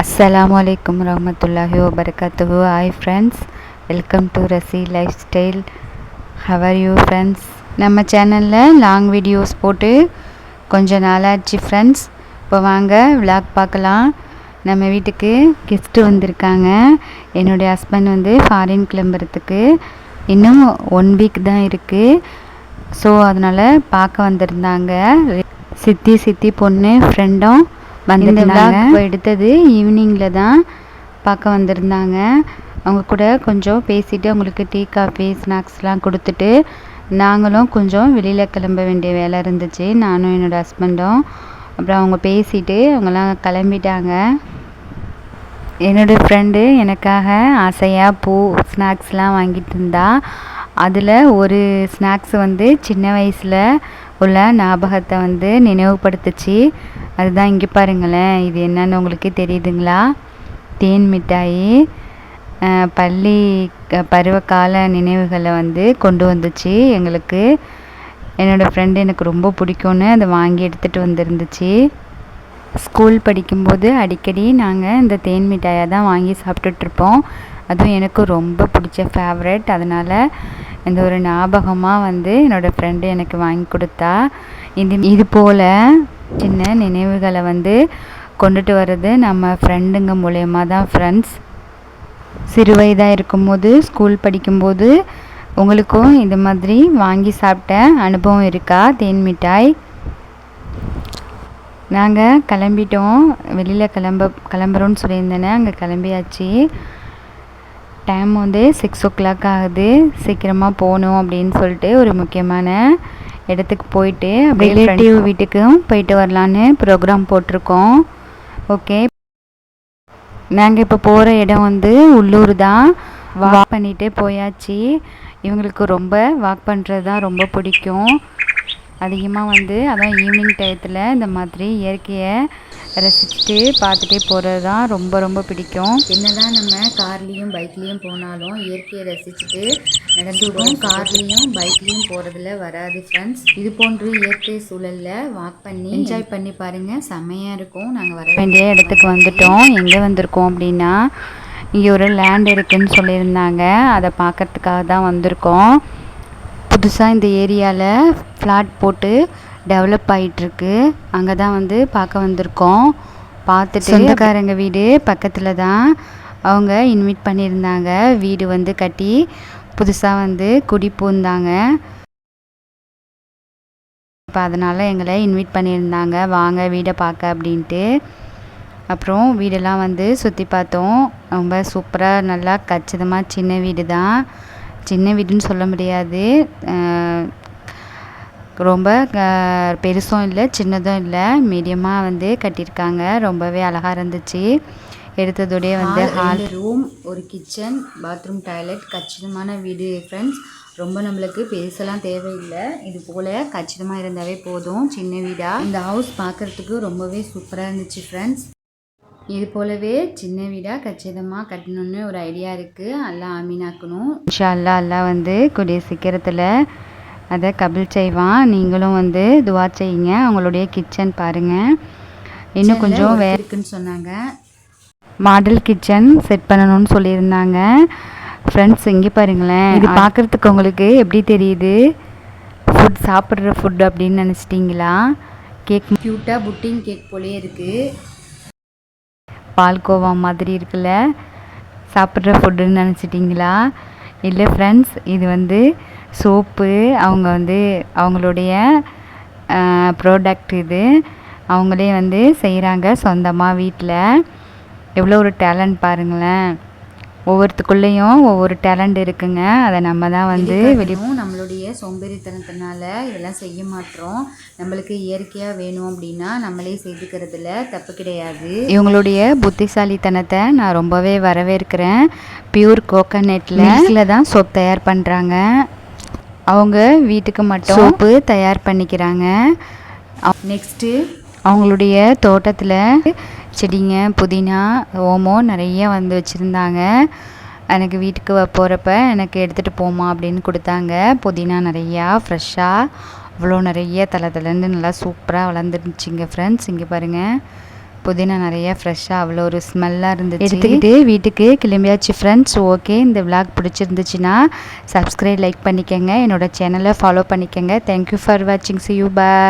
Assalamualaikum warahmatullahi wabarakatuh. Hi friends, welcome to Rasi Lifestyle. How are you friends? நம்ம சேனலில் long videos போட்டு கொஞ்சம் நாளாச்சு ஃப்ரெண்ட்ஸ். இப்போ வாங்க விளாக் பார்க்கலாம். நம்ம வீட்டுக்கு கெஸ்ட்டு வந்திருக்காங்க. என்னுடைய ஹஸ்பண்ட் வந்து ஃபாரின் கிளம்புறதுக்கு இன்னும் 1 வீக் தான் இருக்குது. ஸோ அதனால் பார்க்க வந்திருந்தாங்க. சித்தி பொண்ணு ஃப்ரெண்டும் வந்திருந்தாங்க. இப்போ எடுத்தது ஈவினிங்கில் தான் பார்க்க வந்திருந்தாங்க. அவங்க கூட கொஞ்சம் பேசிவிட்டு அவங்களுக்கு டீ காஃபி ஸ்நாக்ஸ்லாம் கொடுத்துட்டு நாங்களும் கொஞ்சம் வெளியில் கிளம்ப வேண்டிய வேலை இருந்துச்சு, நானும் என்னோடய ஹஸ்பண்டும். அப்புறம் அவங்க பேசிவிட்டு அவங்களாம் கிளம்பிட்டாங்க. என்னோடய ஃப்ரெண்டு எனக்காக ஆசையாக பூ ஸ்நாக்ஸ்லாம் வாங்கிட்டு இருந்தா. அதில் ஒரு ஸ்நாக்ஸ் வந்து சின்ன வயசில் உள்ள ஞாபகத்தை வந்து நினைவுபடுத்துச்சு. அதுதான் இங்கே பாருங்களேன், இது என்னன்னு உங்களுக்கு தெரியுதுங்களா? தேன் மிட்டாய். பள்ளி பருவகால நினைவுகளை வந்து கொண்டு வந்துச்சு எங்களுக்கு. என்னோடய ஃப்ரெண்டு எனக்கு ரொம்ப பிடிக்கும்னு அதை வாங்கி எடுத்துகிட்டு வந்துருந்துச்சு. ஸ்கூல் படிக்கும்போது அடிக்கடி நாங்கள் இந்த தேன் மிட்டாயை தான் வாங்கி சாப்பிட்டுட்ருப்போம். அதுவும் எனக்கு ரொம்ப பிடிச்ச ஃபேவரட். அதனால் இந்த ஒரு ஞாபகமாக வந்து என்னோடய ஃப்ரெண்டு எனக்கு வாங்கி கொடுத்தா. இது போல் சின்ன நினைவுகளை வந்து கொண்டுட்டு வர்றது நம்ம ஃப்ரெண்டுங்க மூலயமா தான் ஃப்ரெண்ட்ஸ். சிறு வயதாக இருக்கும்போது ஸ்கூல் படிக்கும்போது உங்களுக்கும் இது மாதிரி வாங்கி சாப்பிட்ட அனுபவம் இருக்கா தேன் மிட்டாய்? நாங்கள் கிளம்பிட்டோம், வெளியில் கிளம்புறோன்னு சொல்லியிருந்தேனே, அங்கே கிளம்பியாச்சு. டைம் வந்து 6 o'clock ஆகுது. சீக்கிரமாக போகணும் அப்படின்னு சொல்லிட்டு ஒரு முக்கியமான இடத்துக்கு போயிட்டு அப்படியே ரிலேட்டிவ் வீட்டுக்கும் போயிட்டு வரலான்னு ப்ரோக்ராம் போட்டிருக்கோம். ஓகே, நாங்கள் இப்போ போகிற இடம் வந்து உள்ளூர் தான். வாக் பண்ணிகிட்டே போயாச்சு. இவங்களுக்கு ரொம்ப வாக் பண்ணுறது தான் ரொம்ப பிடிக்கும். அதிகமாக வந்து அதான் ஈவினிங் டயத்தில் இந்த மாதிரி இயற்கையை ரசிச்சுட்டு பார்த்துட்டே போகிறது தான் ரொம்ப ரொம்ப பிடிக்கும். என்னதான் நம்ம கார்லேயும் பைக்லேயும் போனாலும் இயற்கையை ரசிச்சுட்டு நடந்துக்கும். கார்லேயும் பைக்லேயும் போகிறதுல வராது ஃப்ரெண்ட்ஸ். இது போன்று இயற்கை சூழலில் வாக் பண்ணி என்ஜாய் பண்ணி பாருங்கள், செம்மையாக இருக்கும். நாங்கள் வர வேண்டிய இடத்துக்கு வந்துட்டோம். எங்கே வந்திருக்கோம் அப்படின்னா, இங்கே ஒரு லேண்ட் இருக்குதுன்னு சொல்லியிருந்தாங்க, அதை பார்க்குறதுக்காக தான் வந்திருக்கோம். புதுசாக இந்த ஏரியாவில் ஃப்ளாட் போட்டு டெவலப் ஆகிட்டுருக்கு. அங்கே தான் வந்து பார்க்க வந்திருக்கோம். பார்த்துட்டு சொந்தக்காரங்க வீடு பக்கத்தில் தான் அவங்க இன்வைட் பண்ணியிருந்தாங்க. வீடு வந்து கட்டி புதுசாக வந்து குடி பூந்தாங்க. இப்போ அதனால் எங்களை இன்வைட் பண்ணியிருந்தாங்க, வாங்க வீடை பார்க்க அப்படின்ட்டு. அப்புறம் வீடெல்லாம் வந்து சுற்றி பார்த்தோம். ரொம்ப சூப்பராக நல்லா கச்சிதமாக சின்ன வீடு தான். சின்ன வீடுன்னு சொல்ல முடியாது, ரொம்ப பெருசும் இல்லை சின்னதும் இல்லை, மீடியமாக வந்து கட்டியிருக்காங்க. ரொம்பவே அழகாக இருந்துச்சு. எடுத்ததோடைய வந்து ஹால், ரூம், ஒரு கிச்சன், பாத்ரூம், டாய்லெட், கச்சிதமான வீடு ஃப்ரெண்ட்ஸ். ரொம்ப நம்மளுக்கு பெருசெல்லாம் தேவையில்லை, இது போல் கச்சிதமாக இருந்தாவே போதும். சின்ன வீடாக இந்த ஹவுஸ் பார்க்குறதுக்கு ரொம்பவே சூப்பராக இருந்துச்சு ஃப்ரெண்ட்ஸ். இது போலவே சின்ன வீடாக கச்சிதமாக கட்டணுன்னு ஒரு ஐடியா இருக்குது. அல்லா ஆமீனாக்கணும். இன்ஷா அல்லா வந்து கூடிய சீக்கிரத்தில் அதை கபில் செய்வான். நீங்களும் வந்து துவா செய்யுங்க. அவங்களுடைய கிச்சன் பாருங்கள், இன்னும் கொஞ்சம் வேறு இருக்குன்னு சொன்னாங்க. மாடல் கிச்சன் செட் பண்ணணும்னு சொல்லியிருந்தாங்க ஃப்ரெண்ட்ஸ். இங்கே பாருங்களேன், இது பார்க்குறதுக்கு உங்களுக்கு எப்படி தெரியுது? ஃபுட் சாப்பிட்ற ஃபுட் அப்படின்னு நினச்சிட்டிங்களா? கேக் க்யூட்டாக புட்டிங் கேக் போலே இருக்குது. பால்கோவா மாதிரி இருக்குல்ல, சாப்பிட்ற ஃபுட்டுன்னு நினச்சிட்டிங்களா? இல்லை ஃப்ரெண்ட்ஸ், இது வந்து சோப்பு. அவங்க வந்து அவங்களுடைய ப்ராடக்ட் இது. அவங்களே வந்து செய்கிறாங்க சொந்தமாக வீட்டில். எவ்வளோ ஒரு டேலண்ட் பாருங்களேன். ஒவ்வொருத்துக்குள்ளேயும் ஒவ்வொரு டேலண்ட் இருக்குங்க. அதை நம்ம தான் வந்து நம்மளுடைய சோம்பேறித்தனத்தினால இதெல்லாம் செய்ய மாட்டோம். நம்மளுக்கு இயற்கையாக வேணும் அப்படின்னா நம்மளே செய்துக்கிறதுல தப்பு கிடையாது. இவங்களுடைய புத்திசாலித்தனத்தை நான் ரொம்பவே வரவேற்கிறேன். பியூர் கோகனட்டில் தான் சோப் தயார் பண்ணுறாங்க. அவங்க வீட்டுக்கு மட்டும் சோப்பு தயார் பண்ணிக்கிறாங்க. நெக்ஸ்ட்டு அவங்களுடைய தோட்டத்தில் செடிங்க, புதினா, ஓமம் நிறைய வந்து வச்சுருந்தாங்க. எனக்கு வீட்டுக்கு போகிறப்ப எனக்கு எடுத்துகிட்டு போமா அப்படின்னு கொடுத்தாங்க. புதினா நிறையா ஃப்ரெஷ்ஷாக அவ்வளோ நிறைய தலைன்னு நல்லா சூப்பராக வளர்ந்துருந்துச்சிங்க ஃப்ரெண்ட்ஸ். இங்கே பாருங்கள், புதினா நிறைய ஃப்ரெஷ்ஷாக அவ்வளோ ஒரு ஸ்மெல்லாக இருந்துச்சு. எடுத்துக்கிட்டு வீட்டுக்கு கிளம்பியாச்சு ஃப்ரெண்ட்ஸ். ஓகே, இந்த விளாக் பிடிச்சிருந்துச்சுன்னா சப்ஸ்கிரைப் லைக் பண்ணிக்கோங்க, என்னோட சேனலை ஃபாலோ பண்ணிக்கோங்க. தேங்க்யூ ஃபார் வாட்சிங். see you, bye.